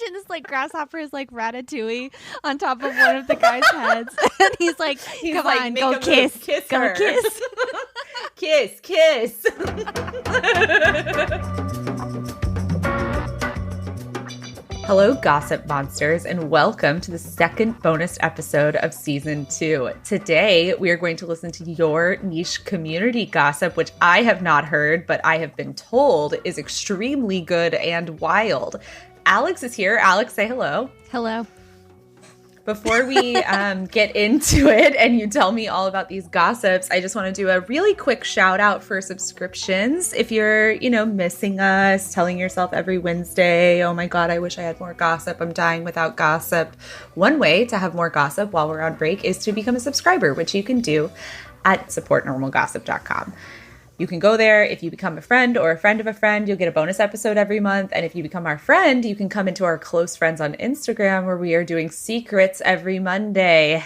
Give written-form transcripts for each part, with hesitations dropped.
imagine this like grasshopper is like Ratatouille on top of one of the guy's heads, and he's like, "Come on, go kiss, go her. kiss, kiss." Hello, gossip monsters, and welcome to the second bonus episode of season 2. Today, we are going to listen to your niche community gossip, which I have not heard, but I have been told is extremely good and wild. Alex is here. Alex, say hello. Hello. Before we get into it and you tell me all about these gossips, I just want to do a really quick shout out for subscriptions. If you're, missing us, telling yourself every Wednesday, oh my God, I wish I had more gossip. I'm dying without gossip. One way to have more gossip while we're on break is to become a subscriber, which you can do at supportnormalgossip.com. You can go there. If you become a friend or a friend of a friend, you'll get a bonus episode every month. And if you become our friend, you can come into our close friends on Instagram, where we are doing secrets every Monday.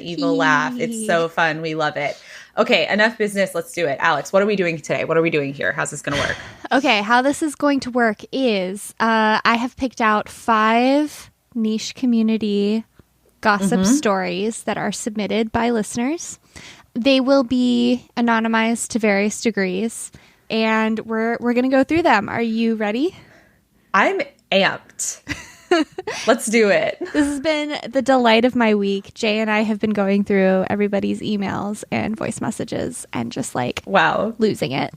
Evil laugh. It's so fun. We love it. Okay, enough business. Let's do it. Alex, what are we doing today? What are we doing here? How's this going to work? Okay, how this is going to work is I have picked out 5 niche community gossip stories that are submitted by listeners. They will be anonymized to various degrees, and we're going to go through them. Are you ready? I'm amped. Let's do it. This has been the delight of my week. Jay and I have been going through everybody's emails and voice messages and just losing it.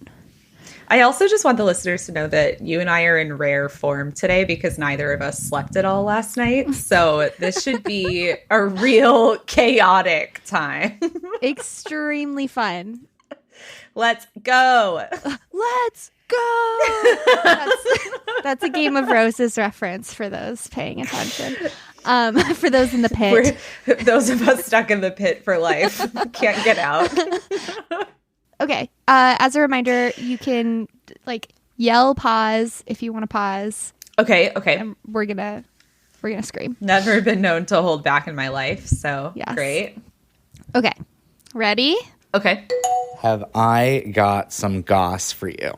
I also just want the listeners to know that you and I are in rare form today because neither of us slept at all last night. So this should be a real chaotic time. Extremely fun. Let's go. Let's go. That's a Game of Roses reference for those paying attention. For those in the pit. Those of us stuck in the pit for life. Can't get out. Okay. As a reminder, you can yell pause if you want to pause. Okay. And we're gonna scream. Never been known to hold back in my life, so yes. Great. Okay. Ready? Okay. Have I got some goss for you?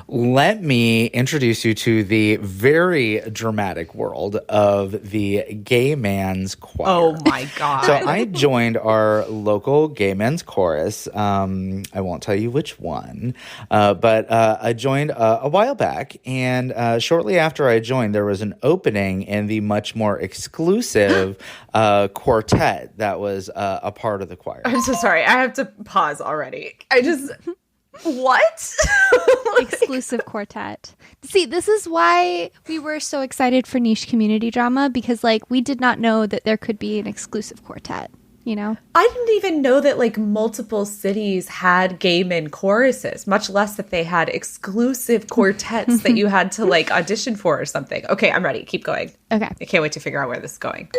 Let me introduce you to the very dramatic world of the gay man's choir. Oh my God. So I joined our local gay men's chorus. I won't tell you which one, but I joined a while back. And shortly after I joined, there was an opening in the much more exclusive quartet that was a part of the choir. I'm so sorry. I have to pause already. What? Exclusive quartet. See, this is why we were so excited for niche community drama, because we did not know that there could be an exclusive quartet, I didn't even know that multiple cities had gay men choruses, much less that they had exclusive quartets that you had to audition for or something. Okay, I'm ready. Keep going. Okay. I can't wait to figure out where this is going.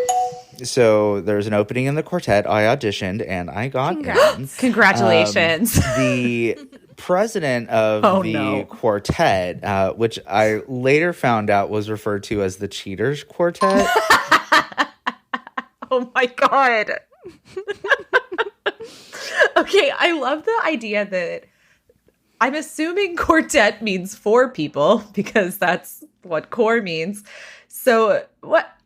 So there's an opening in the quartet. I auditioned and I got in. Congratulations. The president of quartet, which I later found out was referred to as the Cheaters Quartet. Oh my God. Okay, I love the idea that I'm assuming quartet means 4 people because that's what core means. So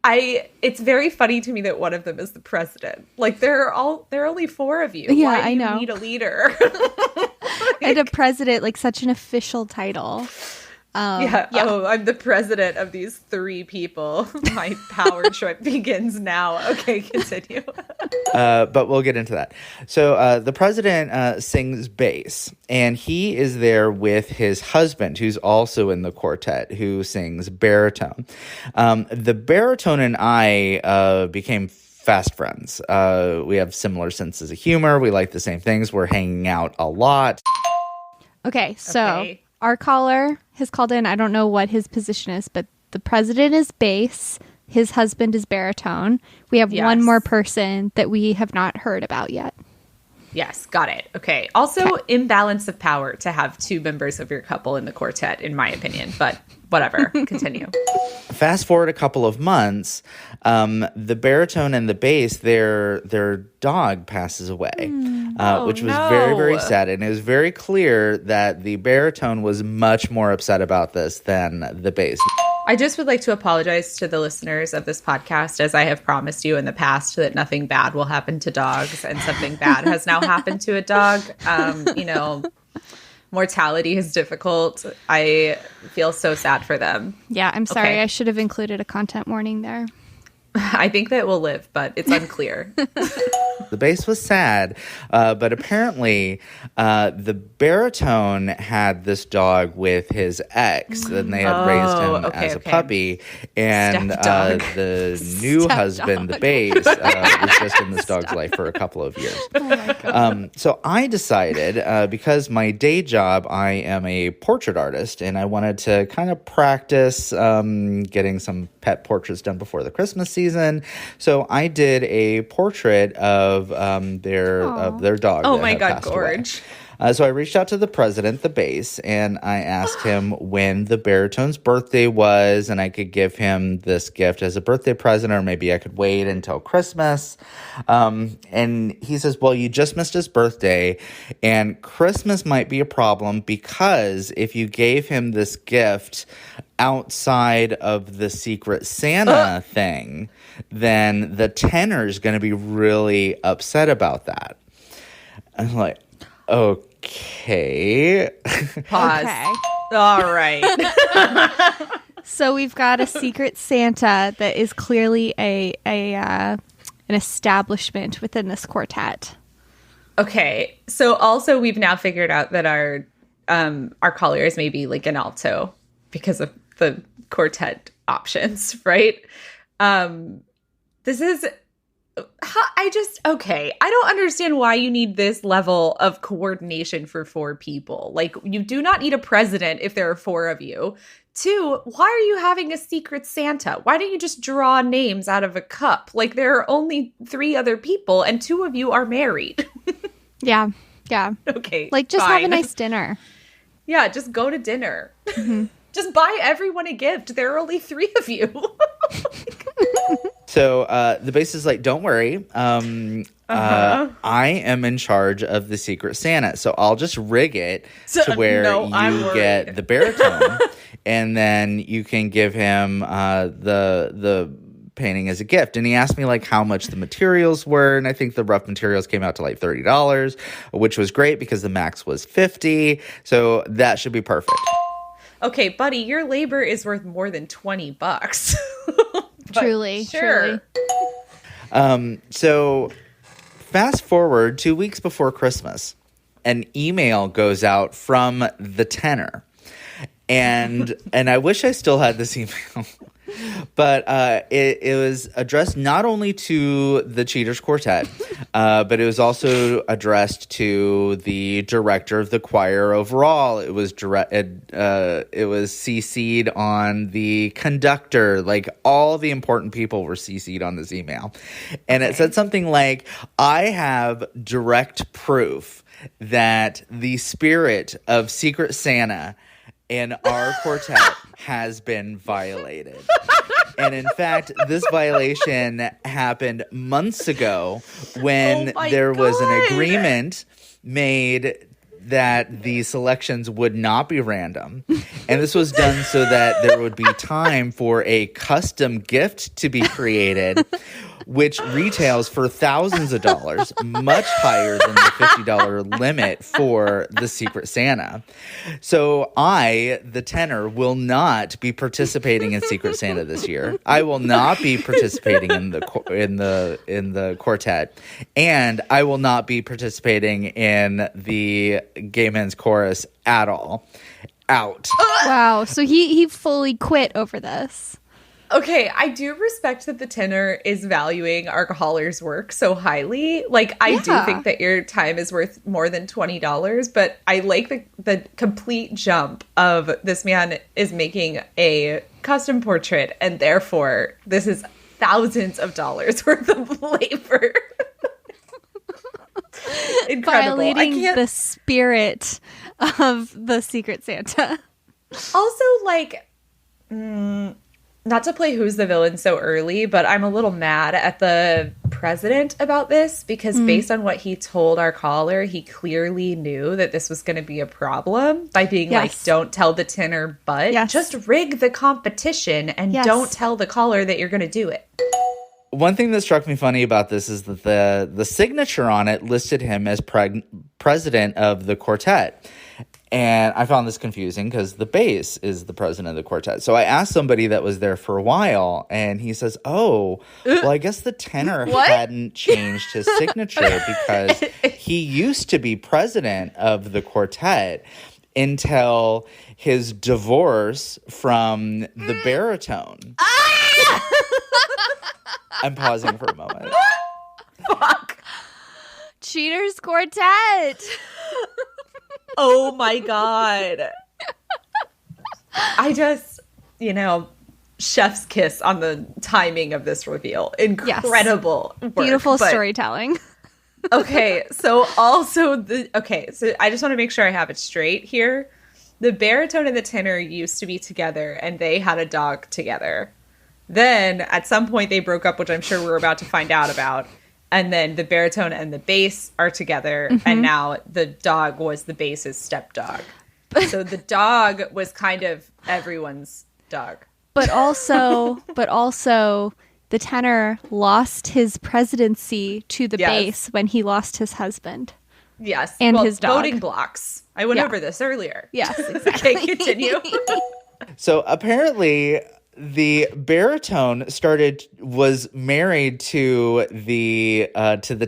it's very funny to me that one of them is the president. There are only 4 of you. Yeah, Why do I know. You need a leader. And a president, such an official title. Yeah. Oh, I'm the president of these 3 people. My power trip begins now. Okay, continue. But we'll get into that. So the president sings bass, and he is there with his husband, who's also in the quartet, who sings baritone. The baritone and I became fast friends. We have similar senses of humor. We like the same things. We're hanging out a lot. Okay, so our caller has called in. I don't know what his position is, but the president is bass. His husband is baritone. We have one more person that we have not heard about yet. Yes, got it. Okay. Also, imbalance of power to have 2 members of your couple in the quartet, in my opinion. But whatever. Continue. Fast forward a couple of months, the baritone and the bass, their dog passes away, which was very, very sad. And it was very clear that the baritone was much more upset about this than the bass. I just would like to apologize to the listeners of this podcast, as I have promised you in the past that nothing bad will happen to dogs, and something bad has now happened to a dog. Mortality is difficult. I feel so sad for them. Yeah, I'm sorry. Okay. I should have included a content warning there. I think that will live, but it's unclear. The bass was sad, but apparently the baritone had this dog with his ex, and they had raised him as a puppy. And the new husband, the bass, was just in this dog's life for a couple of years. Oh my God. So I decided, because my day job, I am a portrait artist, and I wanted to kind of practice getting some pet portraits done before the Christmas season. So I did a portrait of their dog. Oh that my had God, passed away. Gorge. So I reached out to the president, the bass, and I asked him when the baritone's birthday was, and I could give him this gift as a birthday present, or maybe I could wait until Christmas. And he says, well, you just missed his birthday, and Christmas might be a problem because if you gave him this gift outside of the Secret Santa thing, then the tenor's going to be really upset about that. I'm like, okay. Pause. Okay. All right. So we've got a Secret Santa that is clearly an establishment within this quartet. Okay. So also we've now figured out that our colliers may be like an alto because of the quartet options, right? This is okay. I don't understand why you need this level of coordination for 4 people. Like, you do not need a president if there are 4 of you. 2, why are you having a Secret Santa? Why don't you just draw names out of a cup? Like, there are only 3 other people and 2 of you are married. Yeah. Okay. Like, just have a nice dinner. Yeah, just go to dinner. Mm-hmm. Just buy everyone a gift. There are only 3 of you. So the bass is like, don't worry. I am in charge of the Secret Santa. So I'll just rig it to where you get the baritone. And then you can give him the painting as a gift. And he asked me like how much the materials were. And I think the rough materials came out to like $30, which was great because the max was $50. So that should be perfect. Okay, buddy, your labor is worth more than $20. Truly. So fast forward 2 weeks before Christmas, an email goes out from the tenor. And I wish I still had this email. But it was addressed not only to the Cheaters Quartet, but it was also addressed to the director of the choir overall. It was CC'd on the conductor. Like, all the important people were CC'd on this email. And it said something like, I have direct proof that the spirit of Secret Santa in our quartet has been violated. And in fact, this violation happened months ago when there was an agreement made that the selections would not be random. And this was done so that there would be time for a custom gift to be created, which retails for thousands of dollars, much higher than the $50 limit for the Secret Santa. So I, the tenor, will not be participating in Secret Santa this year. I will not be participating in the quartet, and I will not be participating in the Gay Men's Chorus at all. Out. Wow. So he fully quit over this. Okay, I do respect that the tenor is valuing our caller's work so highly. Like, I do think that your time is worth more than $20, but I like the complete jump of this man is making a custom portrait, and therefore this is thousands of dollars worth of labor. Incredible. Violating the spirit of the Secret Santa. Also, like, not to play who's the villain so early, but I'm a little mad at the president about this because based on what he told our caller, he clearly knew that this was going to be a problem by being like, don't tell the tenor, but just rig the competition and don't tell the caller that you're going to do it. One thing that struck me funny about this is that the signature on it listed him as president of the quartet. And I found this confusing because the bass is the president of the quartet. So I asked somebody that was there for a while, and he says, oh, well, I guess the tenor hadn't changed his signature because he used to be president of the quartet until his divorce from the baritone. I'm pausing for a moment. Fuck. Cheaters Quartet. Oh my God. I just, chef's kiss on the timing of this reveal. Incredible work. Beautiful storytelling. Okay, so also so I just want to make sure I have it straight here. The baritone and the tenor used to be together and they had a dog together. Then at some point they broke up, which I'm sure we're about to find out about. And then the baritone and the bass are together, and now the dog was the bass's stepdog. So the dog was kind of everyone's dog. But also, the tenor lost his presidency to the bass when he lost his husband. Yes, and his dog. Voting blocks. I went over this earlier. Yes, exactly. Okay, continue. So apparently, the baritone was married to the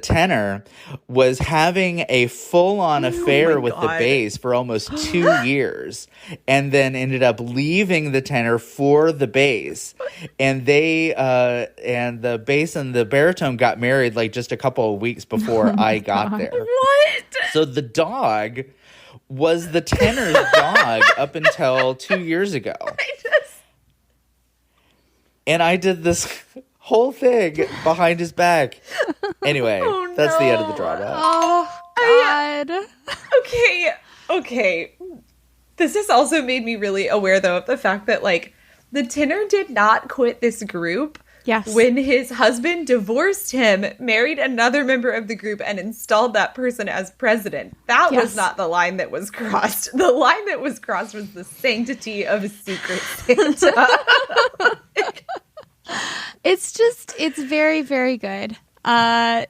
tenor, was having a full-on affair with the bass for almost 2 years, and then ended up leaving the tenor for the bass. And they and the bass and the baritone got married like just a couple of weeks before I got there. What? So the dog was the tenor's dog up until 2 years ago. And I did this whole thing behind his back. Anyway, that's the end of the drama. Oh, God. Okay. This has also made me really aware, though, of the fact that, the tenor did not quit this group. Yes. When his husband divorced him, married another member of the group, and installed that person as president. That was not the line that was crossed. The line that was crossed was the sanctity of a secret Santa. It's very, very good. I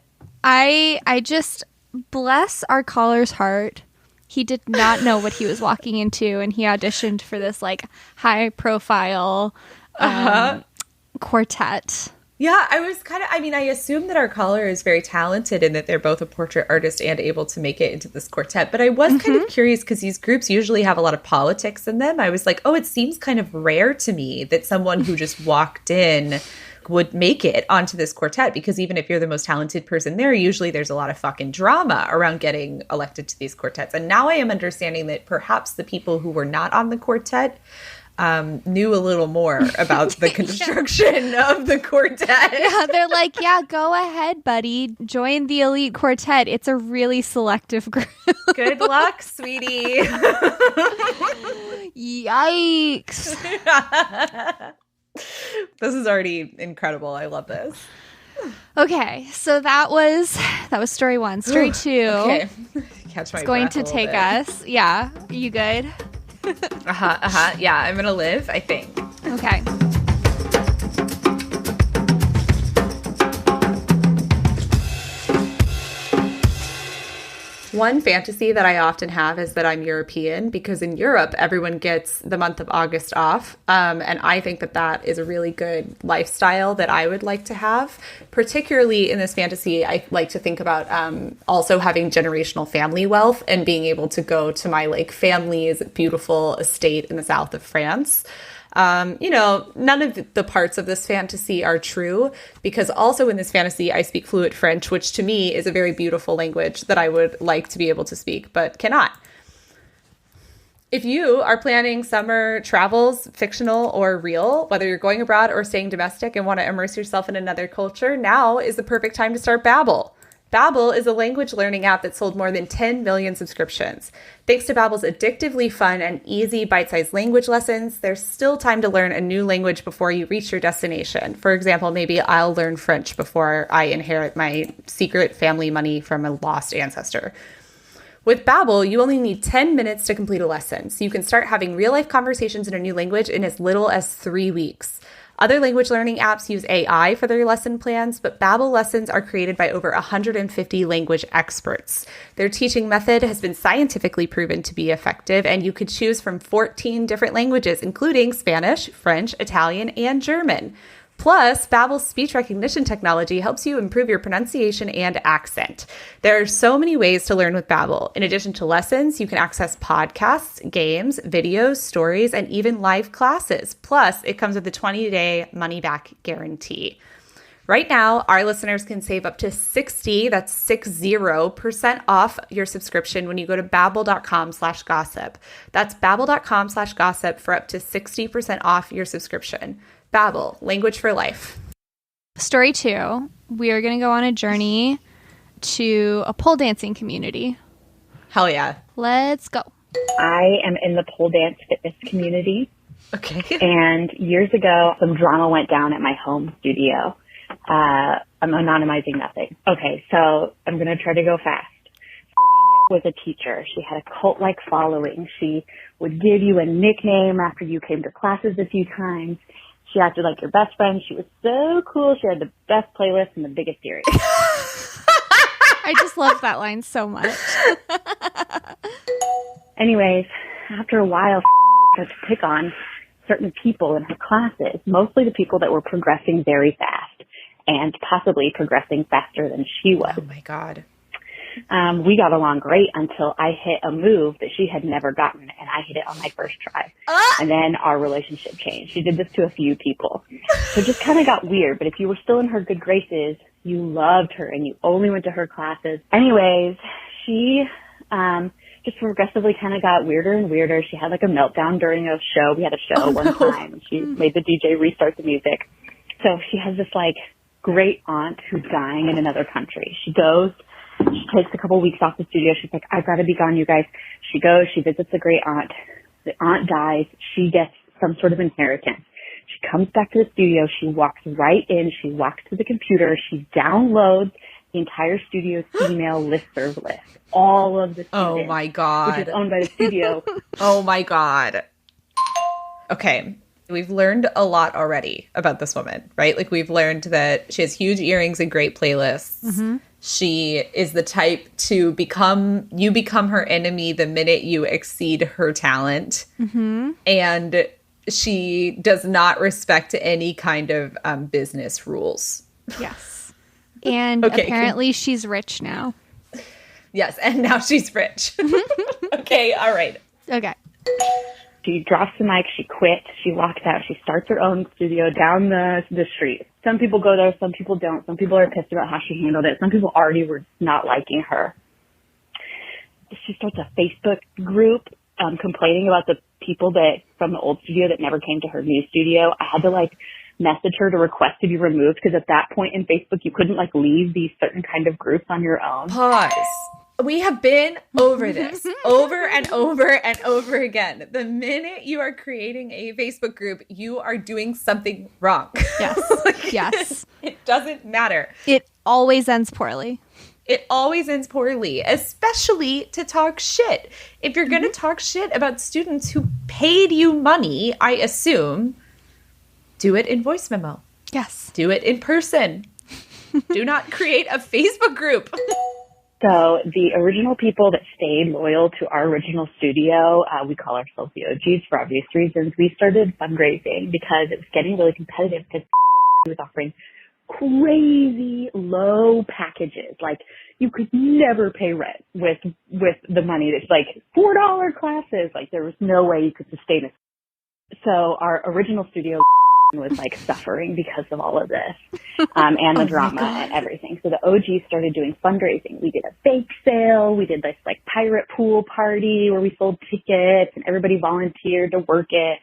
just bless our caller's heart. He did not know what he was walking into, and he auditioned for this high profile quartet. Yeah, I assume that our caller is very talented and that they're both a portrait artist and able to make it into this quartet. But I was kind of curious because these groups usually have a lot of politics in them. I was like, it seems kind of rare to me that someone who just walked in would make it onto this quartet, because even if you're the most talented person there, usually there's a lot of fucking drama around getting elected to these quartets. And now I am understanding that perhaps the people who were not on the quartet knew a little more about the construction of the quartet. Yeah, they're like, go ahead, buddy. Join the elite quartet. It's a really selective group. Good luck, sweetie. Yikes. This is already incredible. I love this. Okay, so that was story 1. Story 2. Okay. Catch my It's going breath to a little take bit. us. Yeah. You good? Yeah, I'm gonna live, I think. Okay. One fantasy that I often have is that I'm European, because in Europe, everyone gets the month of August off. And I think that is a really good lifestyle that I would like to have. Particularly in this fantasy, I like to think about also having generational family wealth and being able to go to my family's beautiful estate in the south of France. None of the parts of this fantasy are true, because also in this fantasy, I speak fluent French, which to me is a very beautiful language that I would like to be able to speak, but cannot. If you are planning summer travels, fictional or real, whether you're going abroad or staying domestic and want to immerse yourself in another culture, now is the perfect time to start Babbel. Babbel is a language learning app that sold more than 10 million subscriptions. Thanks to Babbel's addictively fun and easy bite-sized language lessons, there's still time to learn a new language before you reach your destination. For example, maybe I'll learn French before I inherit my secret family money from a lost ancestor. With Babbel, you only need 10 minutes to complete a lesson, so you can start having real-life conversations in a new language in as little as 3 weeks. Other language learning apps use AI for their lesson plans, but Babbel lessons are created by over 150 language experts. Their teaching method has been scientifically proven to be effective, and you could choose from 14 different languages, including Spanish, French, Italian, and German. Plus, Babbel's speech recognition technology helps you improve your pronunciation and accent. There are so many ways to learn with Babbel. In addition to lessons, you can access podcasts, games, videos, stories, and even live classes. Plus, it comes with a 20-day money-back guarantee. Right now, our listeners can save up to 60% off your subscription when you go to babbel.com/gossip. That's babbel.com/gossip for up to 60% off your subscription. Babbel, language for life. Story 2, we are going to go on a journey to a pole dancing community. Hell yeah. Let's go. I am in the pole dance fitness community. Okay. And years ago, some drama went down at my home studio. I'm anonymizing nothing. Okay, so I'm going to try to go fast. Was a teacher. She had a cult-like following. She would give you a nickname after you came to classes a few times. She acted like your best friend. She was so cool. She had the best playlist and the biggest earrings. I just love that line so much. Anyways, after a while, started to pick on certain people in her classes, mostly the people that were progressing very fast and possibly progressing faster than she was. Oh my God. We got along great until I hit a move that she had never gotten, and I hit it on my first try. And then our relationship changed. She did this to a few people. So it just kind of got weird. But if you were still in her good graces, you loved her and you only went to her classes. Anyways, she just progressively kind of got weirder and weirder. She had like a meltdown during a show. We had a show one time, and she made the DJ restart the music. So she has this like great aunt who's dying in another country. She goes. She takes a couple weeks off the studio. She's like, I've got to be gone, you guys. She goes, she visits the great aunt. The aunt dies. She gets some sort of inheritance. She comes back to the studio. She walks right in. She walks to the computer. She downloads the entire studio's email listserv list. All of the students. Oh my God. Which is owned by the studio. Oh my God. Okay. We've learned a lot already about this woman, right? Like we've learned that she has huge earrings and great playlists. Mm-hmm. She is the type to become her enemy the minute you exceed her talent. Mm-hmm. And she does not respect any kind of business rules. Yes. And apparently she's rich now. Yes, and now she's rich. Okay, all right. Okay. She drops the mic, she quits, she walks out, she starts her own studio down the street. Some people go there, some people don't. Some people are pissed about how she handled it. Some people already were not liking her. She starts a Facebook group complaining about the people that from the old studio that never came to her new studio. I had to like message her to request to be removed because at that point in Facebook you couldn't like leave these certain kind of groups on your own. Pause. We have been over this over and over and over again. The minute you are creating a Facebook group, you are doing something wrong. Yes. Like, yes. It doesn't matter. It always ends poorly. It always ends poorly, especially to talk shit. If you're going to talk shit about students who paid you money, I assume, do it in voice memo. Yes. Do it in person. Do not create a Facebook group. So the original people that stayed loyal to our original studio, we call ourselves the OGs for obvious reasons. We started fundraising because it was getting really competitive because was offering crazy low packages. Like you could never pay rent with the money. That's like $4 classes. Like there was no way you could sustain it. So our original studio was like suffering because of all of this and the drama and everything. So the OG started doing fundraising. We did a bake sale. We did this like pirate pool party where we sold tickets and everybody volunteered to work it.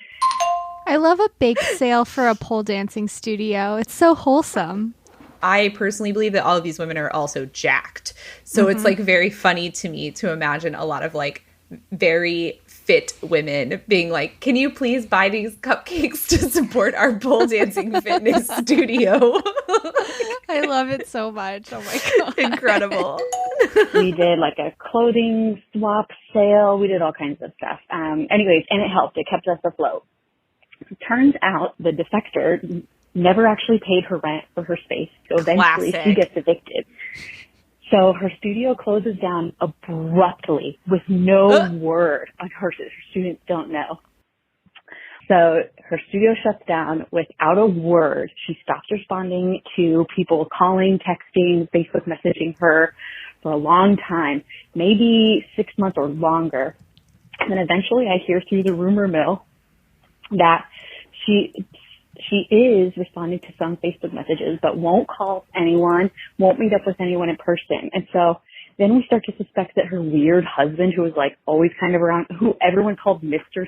I love a bake sale for a pole dancing studio. It's so wholesome. I personally believe that all of these women are also jacked. So it's like very funny to me to imagine a lot of like very fit women being like, can you please buy these cupcakes to support our pole dancing fitness studio? I love it so much. Oh my God. Incredible. We did like a clothing swap sale. We did all kinds of stuff. Anyways, and it helped. It kept us afloat. It turns out the Defector never actually paid her rent for her space. So eventually she gets evicted. So her studio closes down abruptly with no word. Like her students don't know. So her studio shuts down without a word. She stops responding to people calling, texting, Facebook messaging her for a long time, maybe 6 months or longer. And then eventually I hear through the rumor mill that she is responding to some Facebook messages, but won't call anyone, won't meet up with anyone in person. And so then we start to suspect that her weird husband, who was like always kind of around, who everyone called Mr.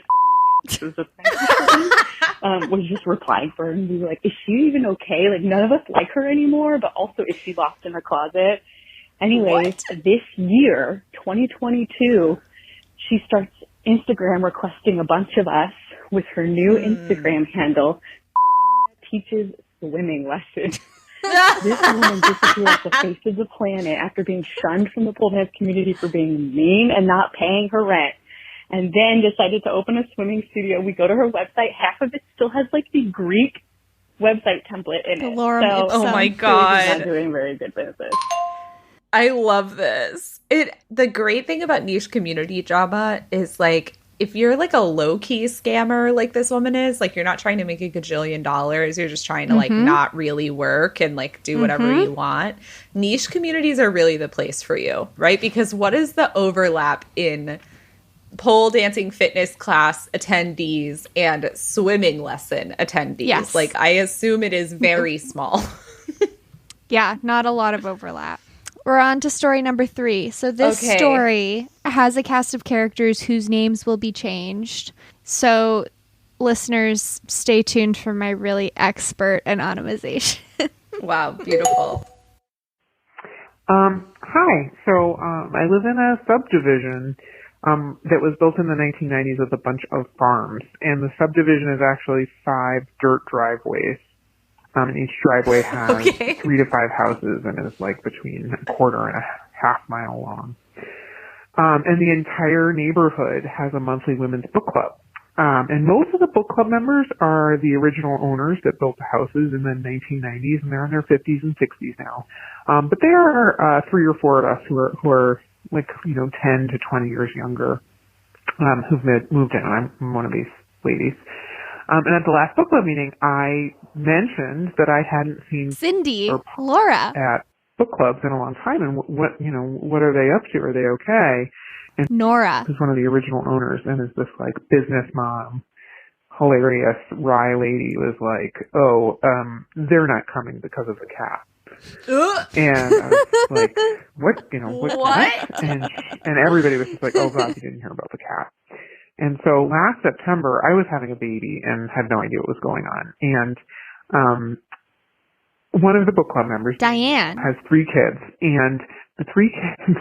was just replying for her. And we were like, is she even okay? Like, none of us like her anymore, but also is she lost in her closet? Anyways, this year, 2022, she starts Instagram requesting a bunch of us with her new Instagram handle, teaches swimming lessons. This woman disappeared off the face of the planet after being shunned from the pole dance community for being mean and not paying her rent, and then decided to open a swimming studio. We go to her website. Half of it still has like the Greek website template in it. So, oh my God. Not doing very good business. I love this. The great thing about niche community drama is like, if you're like a low-key scammer like this woman is, like you're not trying to make a gajillion dollars, you're just trying to like not really work and like do whatever you want. Niche communities are really the place for you, right? Because what is the overlap in pole dancing fitness class attendees and swimming lesson attendees? Yes. Like I assume it is very small. Yeah, not a lot of overlap. We're on to story number 3. So this story has a cast of characters whose names will be changed. So listeners, stay tuned for my really expert anonymization. Wow, beautiful. Hi. So I live in a subdivision that was built in the 1990s with a bunch of farms. And the subdivision is actually 5 dirt driveways. And each driveway has 3 to 5 houses and is like between a quarter and a half mile long. And the entire neighborhood has a monthly women's book club. And most of the book club members are the original owners that built the houses in the 1990s, and they're in their 50s and 60s now. But there are 3 or 4 of us who are like, 10 to 20 years younger, who've moved in. I'm one of these ladies. And at the last book club meeting, I mentioned that I hadn't seen Cindy, Laura at book clubs in a long time, and what are they up to? Are they okay? And Nora, who's one of the original owners, and is this like business mom, hilarious wry lady, was like, they're not coming because of the cat. And I was like, what? And everybody was just like, oh God, you didn't hear about the cat. And so last September, I was having a baby and had no idea what was going on. And one of the book club members, Diane, has 3 kids. And the 3 kids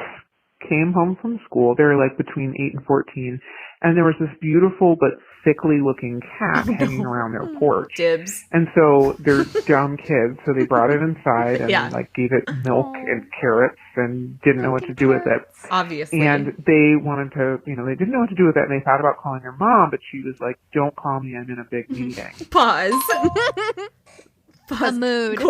came home from school. They were like between 8 and 14. And there was this beautiful but sickly looking cat hanging around their porch. Dibs. And so they're dumb kids. So they brought it inside and like gave it milk and carrots and didn't know what to do with it. Obviously. And they wanted to, they didn't know what to do with it. And they thought about calling their mom, but she was like, don't call me. I'm in a big meeting. Pause. A mood.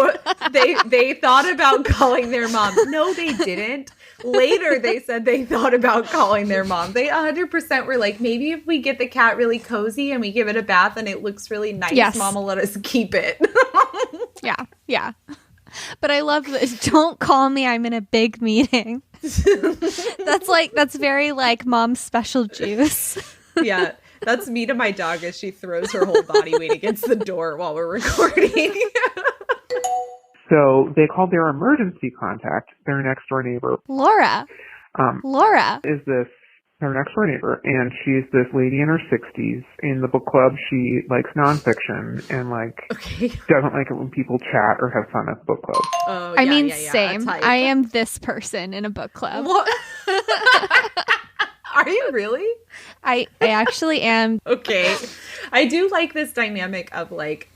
They thought about calling their mom. No, they didn't. Later, they said they thought about calling their mom. They 100% were like, maybe if we get the cat really cozy and we give it a bath and it looks really nice, Mom will let us keep it. Yeah. But I love this. Don't call me. I'm in a big meeting. That's very like Mom's special juice. Yeah. That's me to my dog as she throws her whole body weight against the door while we're recording. So they called their emergency contact, their next door neighbor. Laura Is this our next door neighbor, and she's this lady in her 60s. In the book club, she likes nonfiction and doesn't like it when people chat or have fun at the book club. Oh, I mean, same. I am this person in a book club. Are you really? I actually am. Okay. I do like this dynamic of like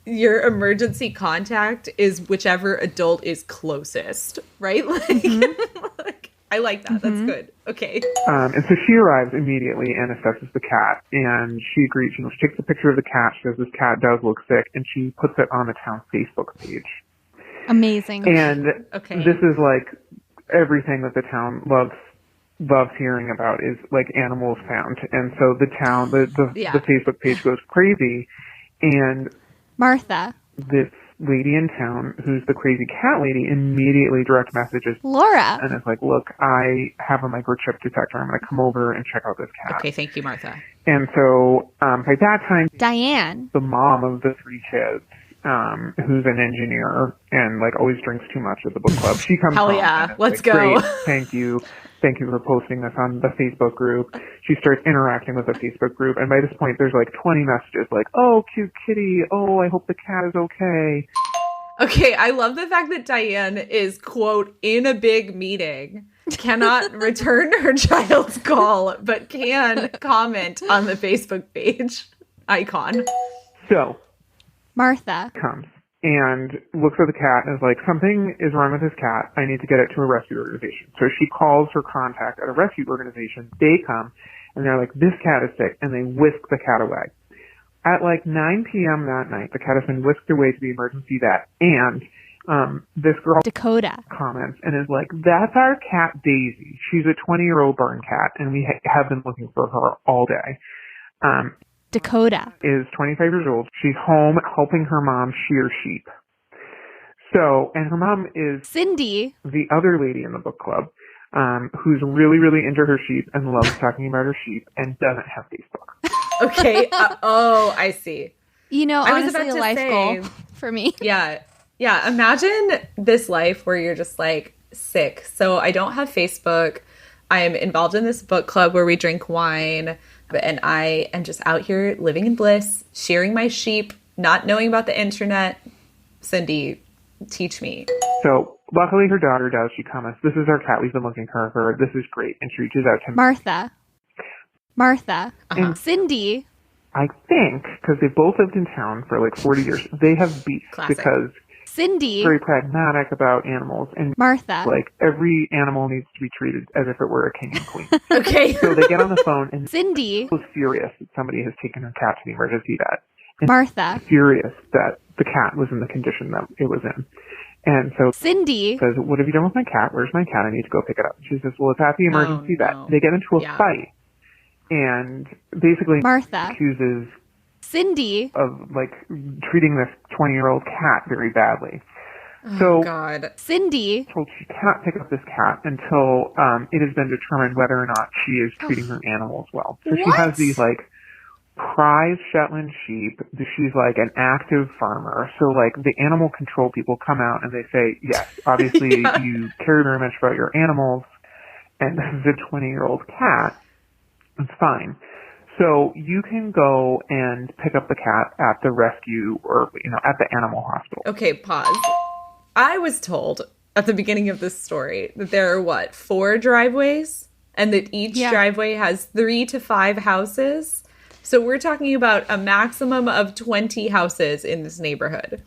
your emergency contact is whichever adult is closest, right? Like, I like that. That's good. Okay. And so she arrives immediately and assesses the cat, and she agrees. She takes a picture of the cat. She says this cat does look sick, and she puts it on the town's Facebook page. Amazing. And this is like everything that the town loves hearing about is like animals found. And so the town, the Facebook page goes crazy, and Martha, this lady in town who's the crazy cat lady, immediately direct messages Laura and is like, look, I have a microchip detector. I'm going to come over and check out this cat. Okay, thank you, Martha. And so by that time, Diane, the mom of the 3 kids, who's an engineer and like always drinks too much at the book club, she comes home. Hell yeah, let's like, go. Great, thank you for posting this on the Facebook group. She starts interacting with the Facebook group, and by this point there's like 20 messages like, oh, cute kitty, oh, I hope the cat is okay. Okay, I love the fact that Diane is, quote, in a big meeting, cannot return her child's call, but can comment on the Facebook page icon. So Martha comes and looks at the cat and is like, something is wrong with this cat. I need to get it to a rescue organization. So she calls her contact at a rescue organization. They come and they're like, this cat is sick. And they whisk the cat away. At like 9 p.m. that night, the cat has been whisked away to the emergency vet. And this girl Dakota comments and is like, that's our cat Daisy. She's a 20-year-old barn cat and we have been looking for her all day. Dakota is 25 years old. She's home helping her mom shear sheep. So, and her mom is Cindy, the other lady in the book club, who's really, really into her sheep and loves talking about her sheep and doesn't have Facebook. Okay. I see. You know, I was honestly, about to a life say, goal for me. Yeah. Yeah. Imagine this life where you're just like sick. So I don't have Facebook. I am involved in this book club where we drink wine. And I am just out here living in bliss, shearing my sheep, not knowing about the internet. Cindy, teach me. So luckily her daughter does. She comments, this is our cat. We've been looking for her. This is great. And she reaches out to Martha. And Cindy. I think, because they both lived in town for like 40 years, they have beef. Classic. Because Cindy, very pragmatic about animals, and Martha, like every animal needs to be treated as if it were a king and queen. Okay. So they get on the phone, and Cindy was furious that somebody has taken her cat to the emergency vet. And Martha, furious that the cat was in the condition that it was in. And so Cindy says, what have you done with my cat? Where's my cat? I need to go pick it up. She says, well, it's at the emergency vet. They get into a fight, and basically Martha accuses Cindy of like treating this 20-year-old cat very badly. So God. Cindy told she can't pick up this cat until it has been determined whether or not she is treating her animals well. So she has these like prize Shetland sheep. She's like an active farmer. So like the animal control people come out and they say, yes, obviously you care very much about your animals, and this is a 20-year-old cat. It's fine. So you can go and pick up the cat at the rescue or, at the animal hospital. Okay, pause. I was told at the beginning of this story that there are, 4 driveways? And that each driveway has 3 to 5 houses? So we're talking about a maximum of 20 houses in this neighborhood.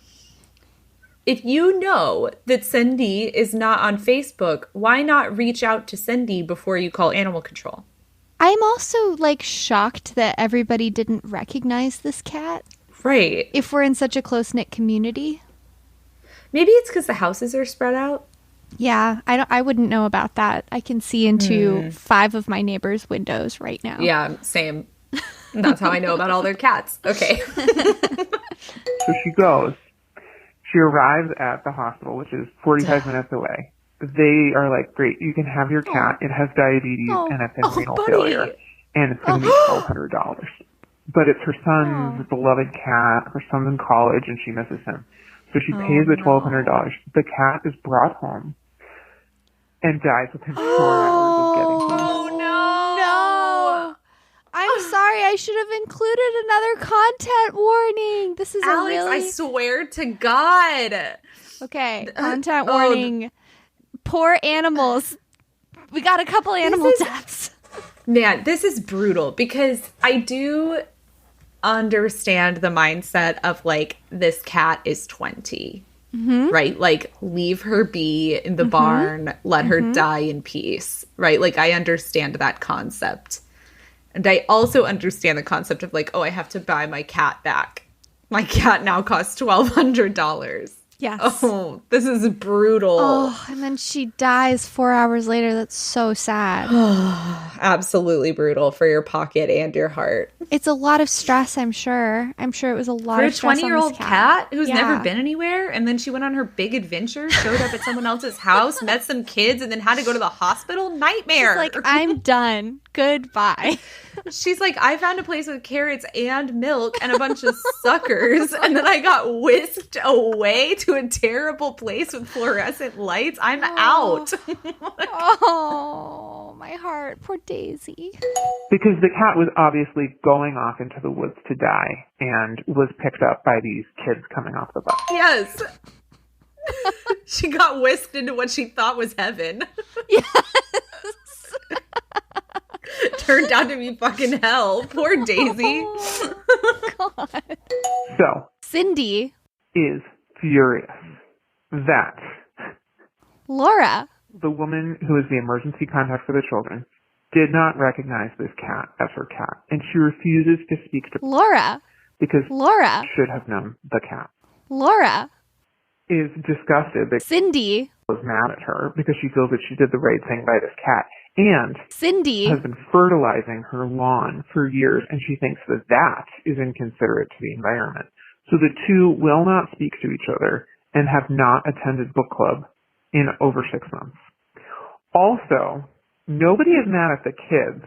If you know that Cindy is not on Facebook, why not reach out to Cindy before you call animal control? I'm also, shocked that everybody didn't recognize this cat. Right. If we're in such a close-knit community. Maybe it's because the houses are spread out. Yeah, I wouldn't know about that. I can see into 5 of my neighbors' windows right now. Yeah, same. That's how I know about all their cats. Okay. So she goes. She arrives at the hospital, which is 45 minutes away. They are like, great, you can have your cat. It has diabetes and it's in renal failure. And it's going to be $1,200. But it's her son's beloved cat. Her son's in college and she misses him. So she pays the $1,200. The cat is brought home and dies within 4 hours of getting home. Oh, no. I should have included another content warning. This is Alex, a really... I swear to God. Okay, content warning. Poor animals. We got a couple animal deaths. Man, this is brutal because I do understand the mindset of like, this cat is 20, right? Like, leave her be in the barn, let her die in peace, right? Like, I understand that concept. And I also understand the concept of like, oh, I have to buy my cat back. My cat now costs $1,200. Yes. Oh, this is brutal. Oh, and then she dies 4 hours later. That's so sad. Absolutely brutal for your pocket and your heart. It's a lot of stress, I'm sure. I'm sure it was a lot For a of stress 20-year-old on this cat who's Yeah. never been anywhere, and then she went on her big adventure, showed up at someone else's house, met some kids, and then had to go to the hospital. Nightmare. She's like, I'm done. Goodbye. She's like, I found a place with carrots and milk and a bunch of suckers, and then I got whisked away to a terrible place with fluorescent lights. I'm out. Oh, my heart. Poor Daisy. Because the cat was obviously going off into the woods to die and was picked up by these kids coming off the bus. Yes. She got whisked into what she thought was heaven. Yes. Turned out to be fucking hell. Poor Daisy. God. So, Cindy. is furious that Laura. the woman who is the emergency contact for the children did not recognize this cat as her cat, and she refuses to speak to Laura. because Laura. should have known the cat. Laura. Is disgusted that Cindy. was mad at her because she feels that she did the right thing by this cat and Cindy. has been fertilizing her lawn for years, and she thinks that that is inconsiderate to the environment. So the two will not speak to each other and have not attended book club in over 6 months. Also, nobody is mad at the kids,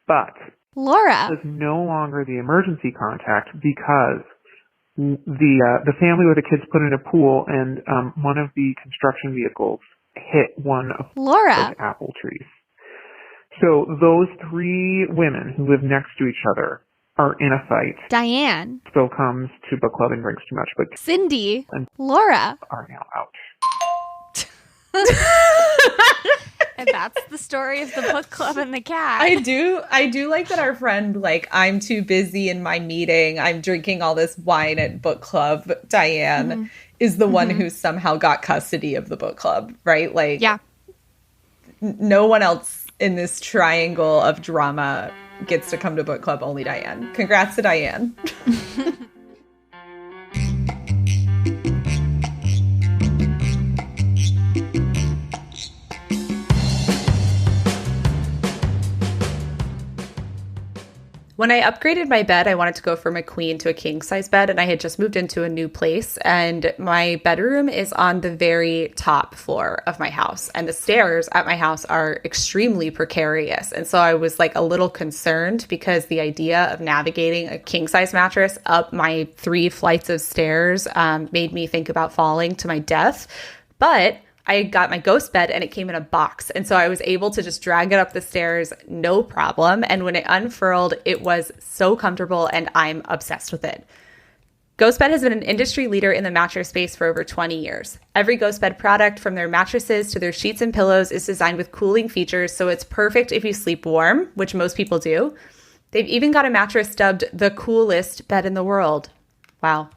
but Laura. is no longer the emergency contact because the family where the kids put in a pool, and one of the construction vehicles hit one of Laura. those apple trees. So those three women who live next to each other are in a fight. Diane. Still comes to book club and drinks too much, but Cindy. And- Laura. are now out. And that's the story of the book club and the cat. I do like that our friend, like, I'm too busy in my meeting, I'm drinking all this wine at book club, Diane is the one who somehow got custody of the book club, right? Like, Yeah. No one else in this triangle of drama gets to come to book club, only Diane. Congrats to Diane. When I upgraded my bed, I wanted to go from a queen to a king size bed, and I had just moved into a new place, and my bedroom is on the very top floor of my house, and the stairs at my house are extremely precarious. And so I was like a little concerned because the idea of navigating a king size mattress up my 3 flights of stairs made me think about falling to my death. But I got my ghost bed and it came in a box. And so I was able to just drag it up the stairs, no problem. And when it unfurled, it was so comfortable and I'm obsessed with it. Ghost Bed has been an industry leader in the mattress space for over 20 years. Every Ghost Bed product, from their mattresses to their sheets and pillows, is designed with cooling features, so it's perfect if you sleep warm, which most people do. They've even got a mattress dubbed the coolest bed in the world. Wow.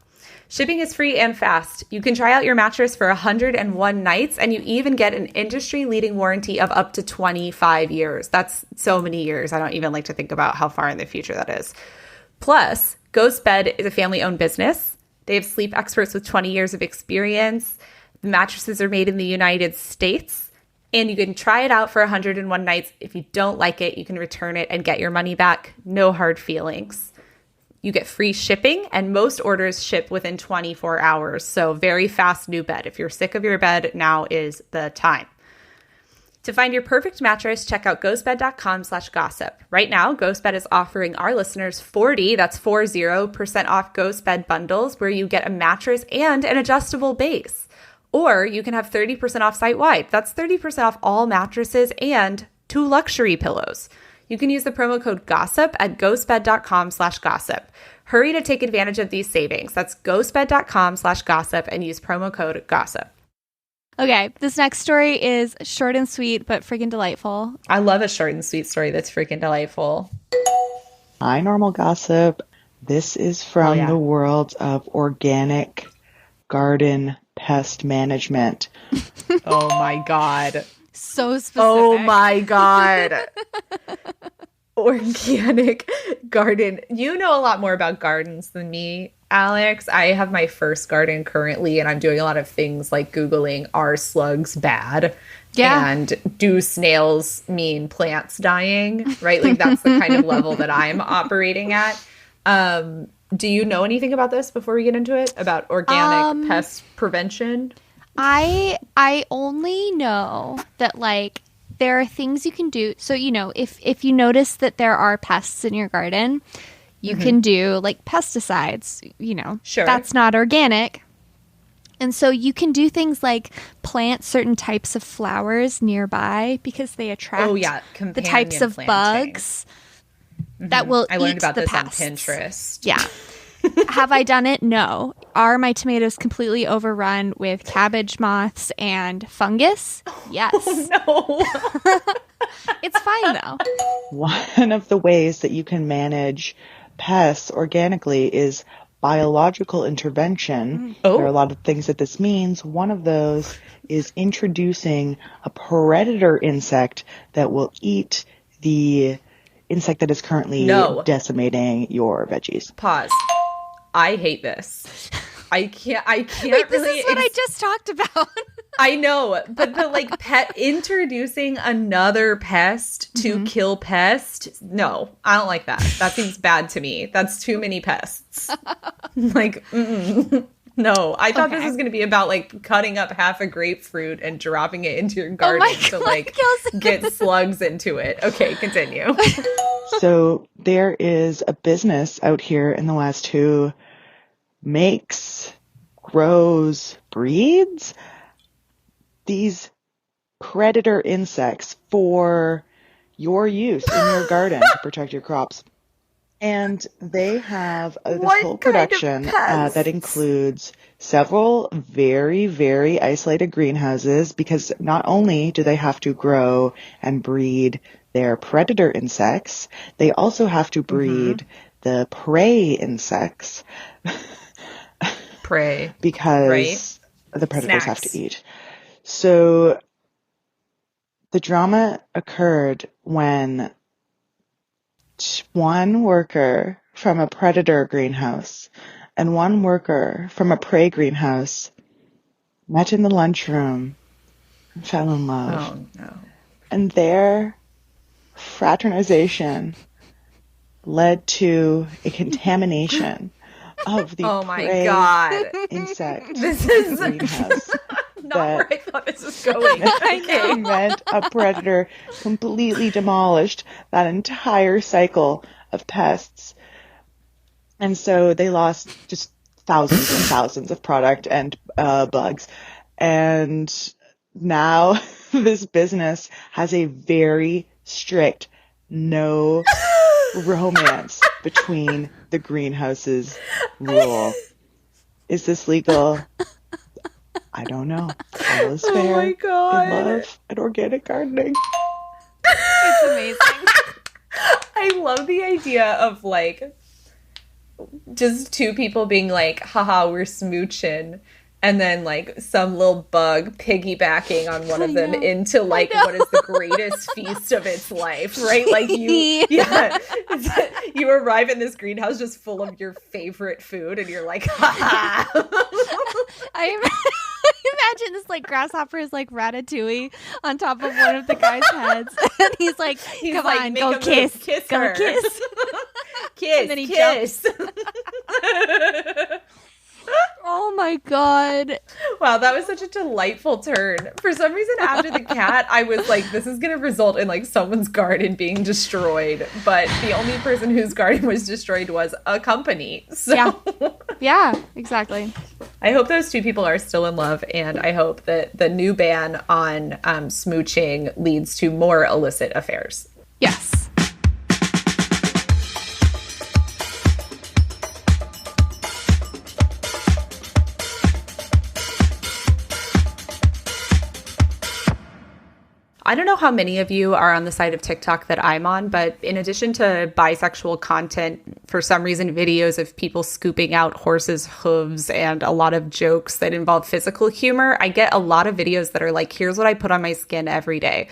Shipping is free and fast. You can try out your mattress for 101 nights, and you even get an industry-leading warranty of up to 25 years. That's so many years. I don't even like to think about how far in the future that is. Plus, Ghost Bed is a family-owned business. They have sleep experts with 20 years of experience. The mattresses are made in the United States, and you can try it out for 101 nights. If you don't like it, you can return it and get your money back. No hard feelings. You get free shipping, and most orders ship within 24 hours. So very fast new bed. If you're sick of your bed, now is the time. To find your perfect mattress, check out ghostbed.com/gossip. Right now, Ghostbed is offering our listeners 40% off Ghostbed bundles, where you get a mattress and an adjustable base. Or you can have 30% off site-wide. That's 30% off all mattresses and 2 luxury pillows. you can use the promo code GOSSIP at ghostbed.com/gossip. Hurry to take advantage of these savings. That's ghostbed.com/gossip and use promo code GOSSIP. Okay, this next story is short and sweet, but freaking delightful. I love a short and sweet story that's freaking delightful. Hi, Normal Gossip. This is from the world of organic garden pest management. Oh my God. So specific. Oh my God. Organic garden. You know a lot more about gardens than me, Alex. I have my first garden currently, and I'm doing a lot of things like Googling, are slugs bad? Yeah. And do snails mean plants dying? Right? Like that's the kind of level that I'm operating at. Do you know anything about this before we get into it? About organic pest prevention? I only know that like there are things you can do. So, you know, if you notice that there are pests in your garden, you can do like pesticides, you know. Sure. That's not organic. And so you can do things like plant certain types of flowers nearby because they attract the types of bugs that will I learned eat about the this pests. on Pinterest. Yeah. Have I done it? No. Are my tomatoes completely overrun with cabbage moths and fungus? Yes. Oh, no. It's fine, though. One of the ways that you can manage pests organically is biological intervention. Oh. There are a lot of things that this means. One of those is introducing a predator insect that will eat the insect that is currently decimating your veggies. Pause. I hate this. I can't Wait, really. this is what I just talked about. I know, but the like introducing another pest to kill pest. No, I don't like that. That seems bad to me. That's too many pests. Like, no, I thought this was going to be about like cutting up half a grapefruit and dropping it into your garden to like get slugs into it. Okay, continue. So there is a business out here in the West who grows, breeds these predator insects for your use in your garden to protect your crops. And they have this whole production that includes several very, very isolated greenhouses, because not only do they have to grow and breed their predator insects, they also have to breed the prey insects. Prey. Because the predators have to eat. So the drama occurred when one worker from a predator greenhouse and one worker from a prey greenhouse met in the lunchroom and fell in love. Oh, no. And their fraternization led to a contamination of the prey insect this is greenhouse. Not where I thought this was going. I meant a predator completely demolished that entire cycle of pests. And so they lost just thousands and thousands of product and bugs. And now this business has a very strict no romance between the greenhouses rule. Is this legal? I don't know. All is fair. Oh my God. In love and organic gardening. It's amazing. I love the idea of like just two people being like, haha, we're smooching. And then like some little bug piggybacking on one of them into like what is the greatest feast of its life, right? Like you arrive in this greenhouse just full of your favorite food and you're like, ha ha. I imagine this like grasshopper is like Ratatouille on top of one of the guy's heads. And he's like, come on, go kiss. Go her. kiss. Kiss. And then he jumps. Oh my God. Wow, that was such a delightful turn. For some reason, after the cat, I was like, this is going to result in like someone's garden being destroyed. But the only person whose garden was destroyed was a company. So Yeah, exactly. I hope those two people are still in love. And I hope that the new ban on smooching leads to more illicit affairs. Yes. I don't know how many of you are on the side of TikTok that I'm on, but in addition to bisexual content, for some reason, videos of people scooping out horses' hooves and a lot of jokes that involve physical humor, I get a lot of videos that are like, here's what I put on my skin every day.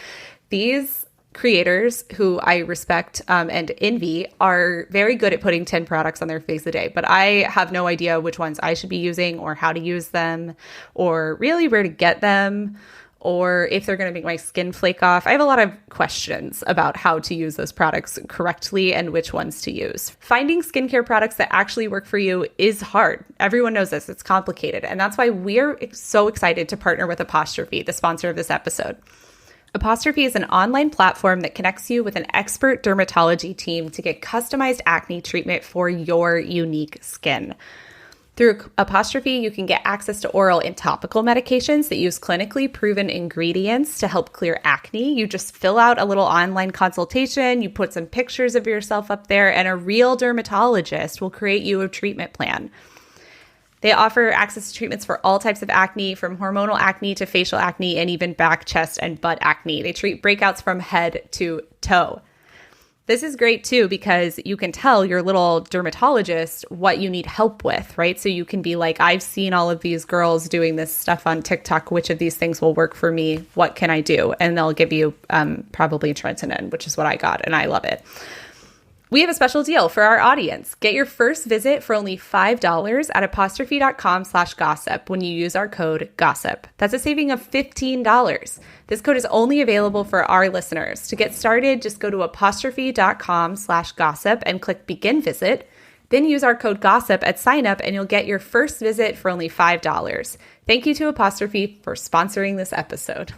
These creators, who I respect and envy, are very good at putting 10 products on their face a day, but I have no idea which ones I should be using or how to use them or really where to get them, or if they're going to make my skin flake off. I have a lot of questions about how to use those products correctly and which ones to use. Finding skincare products that actually work for you is hard. Everyone knows this. It's complicated. And that's why we're so excited to partner with Apostrophe, the sponsor of this episode. Apostrophe is an online platform that connects you with an expert dermatology team to get customized acne treatment for your unique skin. Through Apostrophe, you can get access to oral and topical medications that use clinically proven ingredients to help clear acne. You just fill out a little online consultation, you put some pictures of yourself up there, and a real dermatologist will create you a treatment plan. They offer access to treatments for all types of acne, from hormonal acne to facial acne, and even back, chest, and butt acne. They treat breakouts from head to toe. This is great too, because you can tell your little dermatologist what you need help with, right? So you can be like, I've seen all of these girls doing this stuff on TikTok. Which of these things will work for me? What can I do? And they'll give you probably tretinoin, which is what I got, and I love it. We have a special deal for our audience. Get your first visit for only $5 at apostrophe.com/gossip when you use our code GOSSIP. That's a saving of $15. This code is only available for our listeners. To get started, just go to apostrophe.com/gossip and click begin visit. Then use our code GOSSIP at sign up and you'll get your first visit for only $5. Thank you to Apostrophe for sponsoring this episode.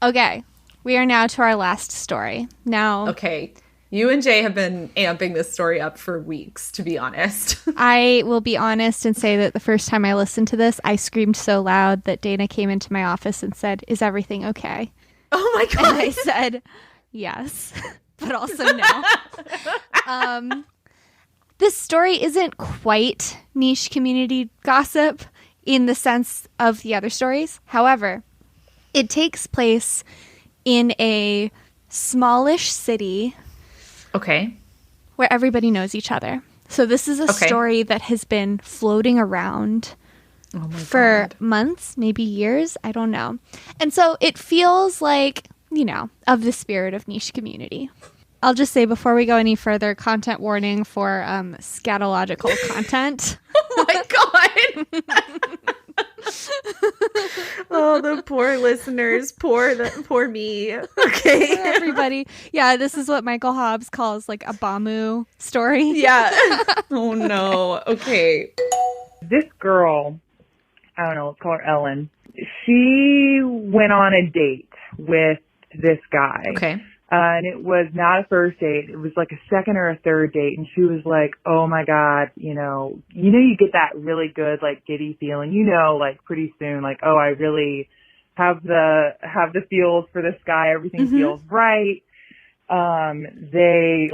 Okay, we are now to our last story. Now, okay. You and Jay have been amping this story up for weeks, to be honest. I will be honest and say that the first time I listened to this, I screamed so loud that Dana came into my office and said, "Is everything okay?" Oh my God. And I said, yes, but also no. This story isn't quite niche community gossip in the sense of the other stories. However, it takes place in a smallish city. Okay. Where everybody knows each other. So this is a story that has been floating around for months, maybe years. I don't know. And so it feels like, you know, of the spirit of niche community. I'll just say before we go any further, content warning for scatological content. Oh my God. Oh, the poor listeners. Poor me. Okay. For everybody. Yeah, this is what Michael Hobbs calls like a Bamu story. Yeah. Oh no. Okay. This girl, I don't know, let's call her Ellen. She went on a date with this guy. Okay. And it was not a first date. It was like a second or a third date. And she was like, oh my God, you get that really good, like giddy feeling, like pretty soon, like, oh, I really have the feels for this guy. Everything feels right. They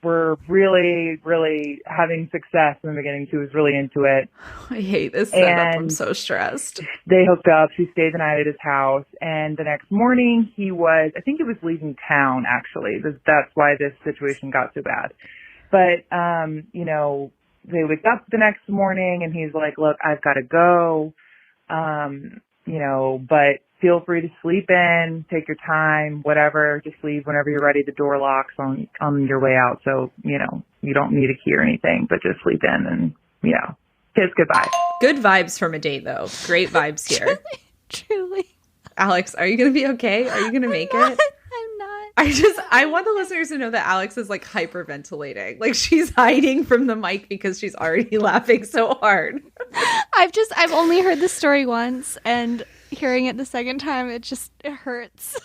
were really, really having success in the beginning. She was really into it. I hate this setup. I'm so stressed. They hooked up. She stayed the night at his house. And the next morning I think he was leaving town, actually. That's why this situation got so bad. But, they wake up the next morning and he's like, look, I've got to go. But feel free to sleep in, take your time, whatever, just leave whenever you're ready. The door locks on your way out. So, you don't need a key or anything, but just sleep in and, kiss goodbye. Good vibes from a date, though. Great vibes here. Truly. Alex, are you going to be okay? Are you going to make it? I'm not. I want the listeners to know that Alex is like hyperventilating. Like she's hiding from the mic because she's already laughing so hard. I've only heard the story once, and hearing it the second time, it hurts.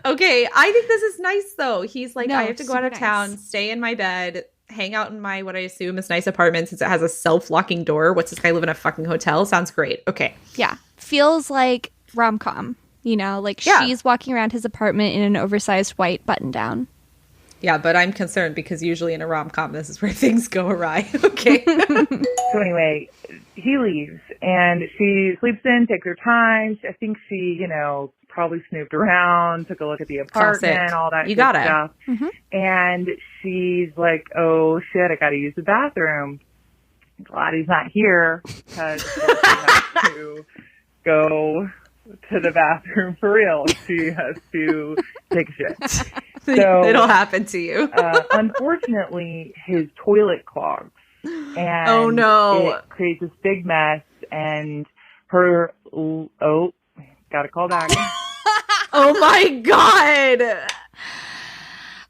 Okay, I think this is nice though. He's like, No, I have to go out of town, stay in my bed, hang out in my, what I assume is nice apartment since it has a self-locking door. What's this guy live in a fucking hotel? Sounds great. Okay. Yeah. Feels like rom-com, she's walking around his apartment in an oversized white button-down. Yeah, but I'm concerned because usually in a rom-com, this is where things go awry. Okay. So anyway, he leaves and she sleeps in, takes her time. I think she, probably snooped around, took a look at the apartment, Classic. all that You good gotta. stuff. Mm-hmm. And she's like, oh shit, I gotta use the bathroom. Glad he's not here because of course she has to go to the bathroom for real. She has to take a shit. So it'll happen to you. unfortunately, his toilet clogs. And oh no! It creates this big mess, and her gotta call back. Oh my god!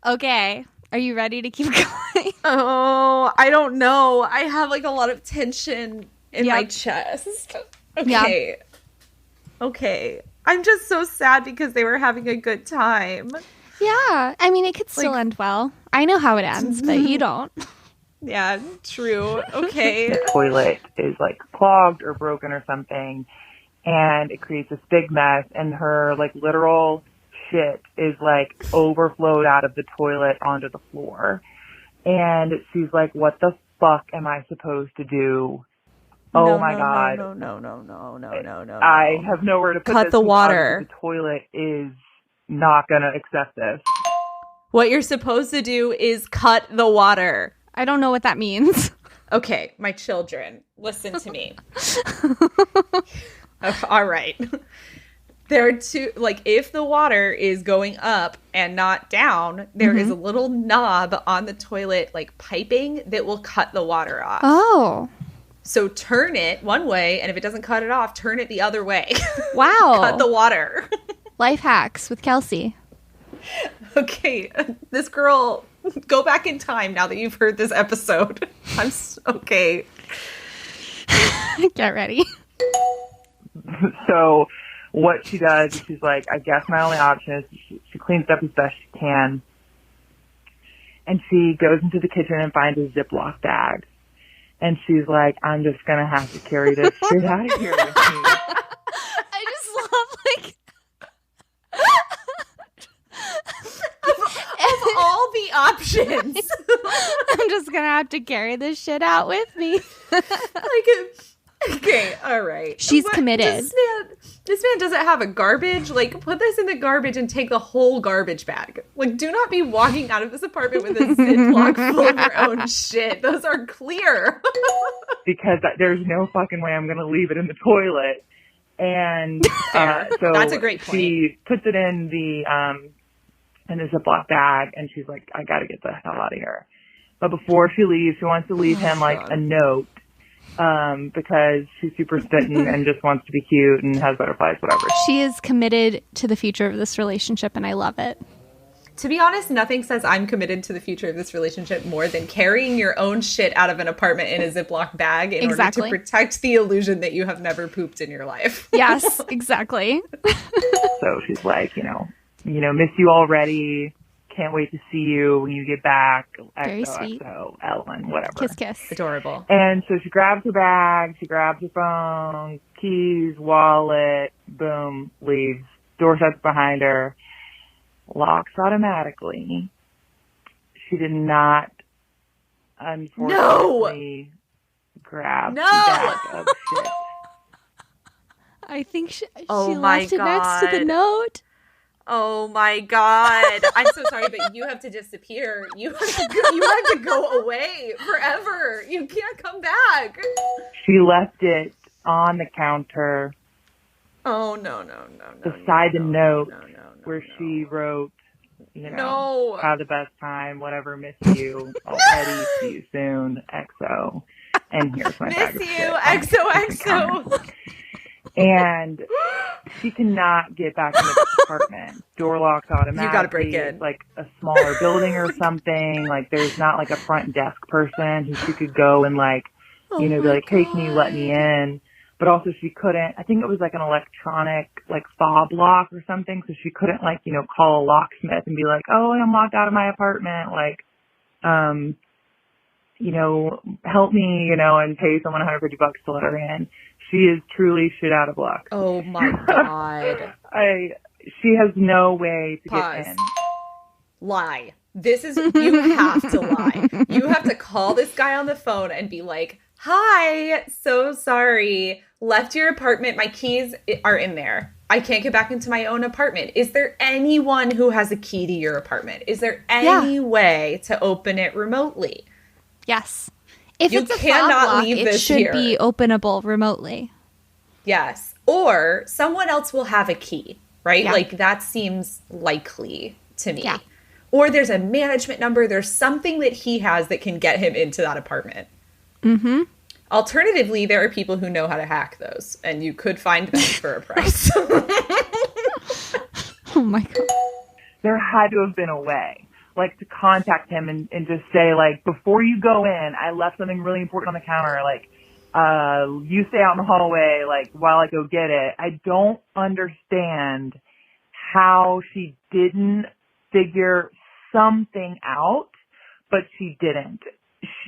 Okay, are you ready to keep going? Oh, I don't know. I have like a lot of tension in my chest. Okay. Yep. Okay. I'm just so sad because they were having a good time. Yeah, I mean, it could still end well. I know how it ends, but you don't. Yeah, true. Okay. The toilet is like clogged or broken or something, and it creates this big mess, and her like literal shit is like overflowed out of the toilet onto the floor. And she's like, what the fuck am I supposed to do? Oh my god. No. I have nowhere to put Cut this the because water. The toilet is not gonna accept this. What you're supposed to do is cut the water. I don't know what that means. Okay, my children, listen to me. All right. There are two, like, if the water is going up and not down, there is a little knob on the toilet, like, piping that will cut the water off. Oh. So turn it one way, and if it doesn't cut it off, turn it the other way. Wow. Cut the water. Life hacks with Kelsey. Okay, this girl, go back in time now that you've heard this episode. Okay. Get ready. So what she does, she's like, I guess my only option is she cleans it up as best she can. And she goes into the kitchen and finds a Ziploc bag. And she's like, I'm just going to have to carry this shit out of here with me. I just love, like... Of all the options. I'm just going to have to carry this shit out with me. Okay, all right. She's committed. This man doesn't have a garbage. Like, put this in the garbage and take the whole garbage bag. Like, do not be walking out of this apartment with a Ziploc full of your own shit. Those are clear. Because there's no fucking way I'm going to leave it in the toilet. And so that's a great point. She puts it in the Ziploc bag, and she's like, I got to get the hell out of here. But before she leaves, she wants to leave him like a note. Because she's super smitten and just wants to be cute and has butterflies, whatever. She is committed to the future of this relationship, and I love it. To be honest, nothing says I'm committed to the future of this relationship more than carrying your own shit out of an apartment in a Ziploc bag in order to protect the illusion that you have never pooped in your life. Yes, exactly. So she's like, miss you already. Can't wait to see you when you get back. Very sweet. XOXO, Ellen, whatever. Kiss, kiss. Adorable. And so she grabs her bag, she grabs her phone, keys, wallet, boom, leaves. Door shuts behind her, locks automatically. She did not, unfortunately, grab the bag of shit. I think she my left it next to the note. Oh my god. I'm so sorry, but you have to disappear. You have to go away forever. You can't come back. She left it on the counter. Oh, no. Beside the note where she wrote, have the best time, whatever, miss you, already, see you soon, XO. And here's my bag of miss shit. you, XOXO. And she cannot get back into the apartment. Door locks automatically. You gotta break in. It's like a smaller building or something. Like there's not like a front desk person who she could go and be like, hey, can you let me in? But also she couldn't, I think it was like an electronic fob lock or something. So she couldn't call a locksmith and be like, oh, I'm locked out of my apartment. Help me, and pay someone $150 to let her in. She is truly shit out of luck. Oh my god. She has no way to Pause. get in. Lie. You have to lie. You have to call this guy on the phone and be like, hi, so sorry, left your apartment. My keys are in there. I can't get back into my own apartment. Is there anyone who has a key to your apartment? Is there any way to open it remotely? Yes. If you it's a cannot fob lock, leave it this should here. be openable remotely. Yes. Or someone else will have a key, right? Yeah. Like that seems likely to me. Yeah. Or there's a management number. There's something that he has that can get him into that apartment. Mm-hmm. Alternatively, there are people who know how to hack those, and you could find them for a price. Oh my God. There had to have been a way, like, to contact him and just say, like, before you go in, I left something really important on the counter, like, you stay out in the hallway, like, while I go get it. I don't understand how she didn't figure something out, but she didn't.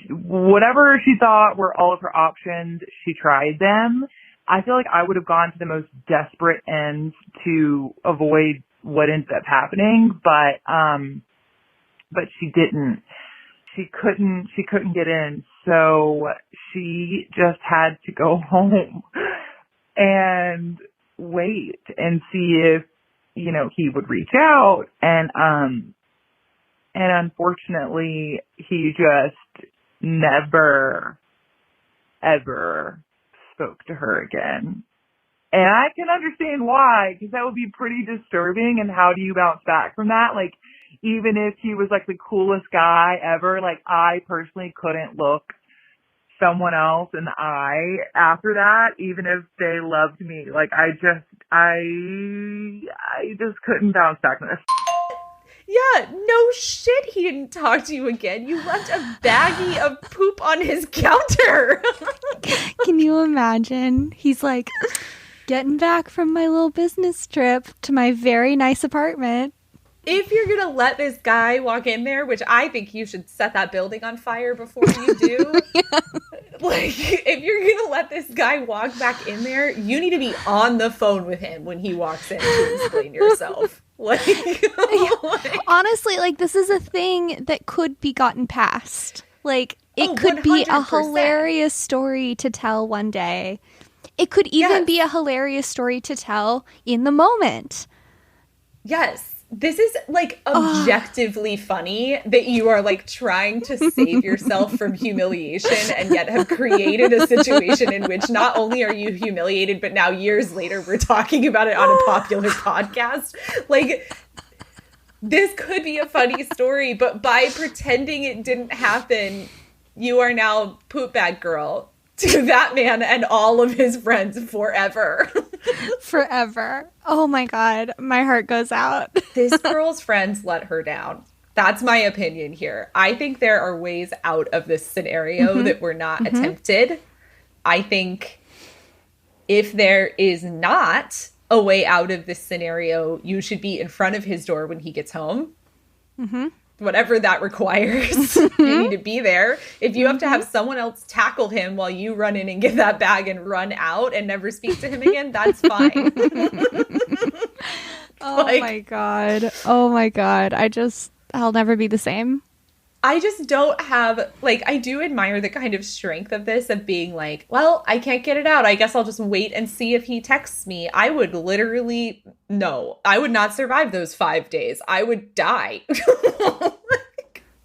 Whatever she thought were all of her options, she tried them. I feel like I would have gone to the most desperate ends to avoid what ended up happening, but she didn't. She couldn't get in, so she just had to go home and wait and see if, you know, he would reach out, and unfortunately he just never ever spoke to her again. And I can understand why, because that would be pretty disturbing. And how do you bounce back from that? Like, even if he was like the coolest guy ever, like, I personally couldn't look someone else in the eye after that, even if they loved me. Like, I just couldn't bounce back from this. Yeah, no shit, he didn't talk to you again. You left a baggie of poop on his counter. Can you imagine? He's like, getting back from my little business trip to my very nice apartment. If you're going to let this guy walk in there, which I think you should set that building on fire before you do. Yeah. Like, if you're going to let this guy walk back in there, you need to be on the phone with him when he walks in to explain yourself. Like, honestly, like, this is a thing that could be gotten past. Like, it could be a 100%. hilarious story to tell one day. It could even be a hilarious story to tell in the moment. Yes. This is, like, objectively funny that you are, like, trying to save yourself from humiliation and yet have created a situation in which not only are you humiliated, but now years later we're talking about it on a popular podcast. Like, this could be a funny story, but by pretending it didn't happen, you are now poop bag girl to that man and all of his friends forever. Forever. Oh my God. My heart goes out. This girl's friends let her down. That's my opinion here. I think there are ways out of this scenario that were not attempted. I think if there is not a way out of this scenario, you should be in front of his door when he gets home. Whatever that requires, you need to be there. If you have to have someone else tackle him while you run in and get that bag and run out and never speak to him again, that's fine. Oh my God. Oh my God. I'll never be the same. I just don't have, like, I do admire the kind of strength of this, of being like, well, I can't get it out. I guess I'll just wait and see if he texts me. I would literally, no, I would not survive those 5 days. I would die.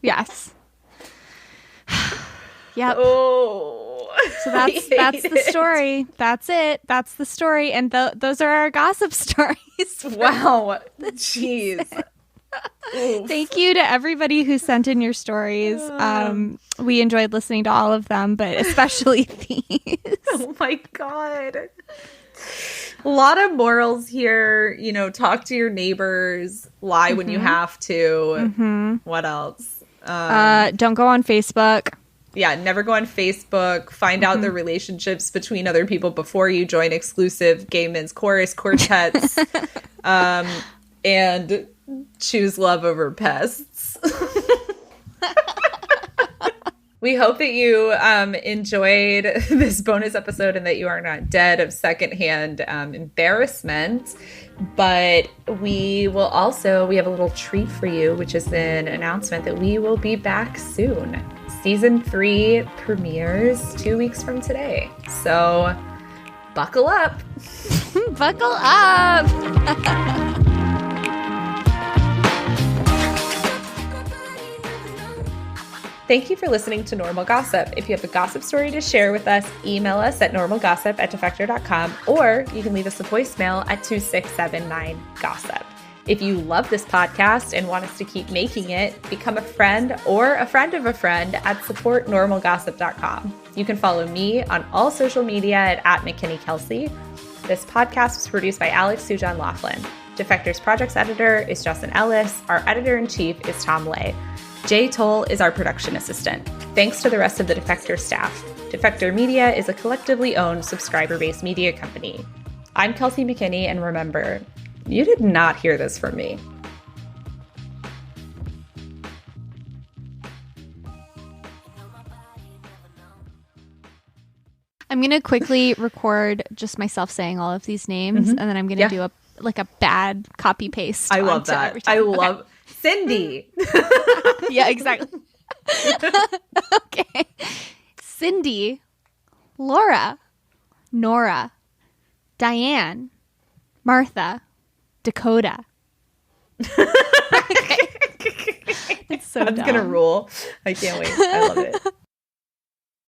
Yes. Yep. Oh. So that's the story. That's it. That's the story. And those are our gossip stories. Wow. Jeez. Thank you to everybody who sent in your stories. We enjoyed listening to all of them, but especially these. Oh my God. A lot of morals here. You know, talk to your neighbors, lie when you have to. What else? Don't go on Facebook. Yeah, never go on Facebook. Find out the relationships between other people before you join exclusive gay men's chorus quartets. And choose love over pests. We hope that you enjoyed this bonus episode and that you are not dead of secondhand embarrassment. But we have a little treat for you, which is an announcement that we will be back soon. Season 3 premieres 2 weeks from today. So buckle up. Buckle up. Thank you for listening to Normal Gossip. If you have a gossip story to share with us, email us at normalgossip@defector.com, or you can leave us a voicemail at 2679-GOSSIP. If you love this podcast and want us to keep making it, become a friend or a friend of a friend at supportnormalgossip.com. You can follow me on all social media at @McKinneyKelsey. This podcast was produced by Alex Sujong Laughlin. Defector's projects editor is Justin Ellis. Our editor-in-chief is Tom Lay. Jay Toll is our production assistant. Thanks to the rest of the Defector staff. Defector Media is a collectively owned, subscriber-based media company. I'm Kelsey McKinney, and remember, you did not hear this from me. I'm going to quickly record just myself saying all of these names, and then I'm going to do a bad copy paste. I love that. I love Cindy. Yeah, exactly. Okay. Cindy, Laura, Nora, Diane, Martha, Dakota. Okay. It's so That's going to rule. I can't wait. I love it.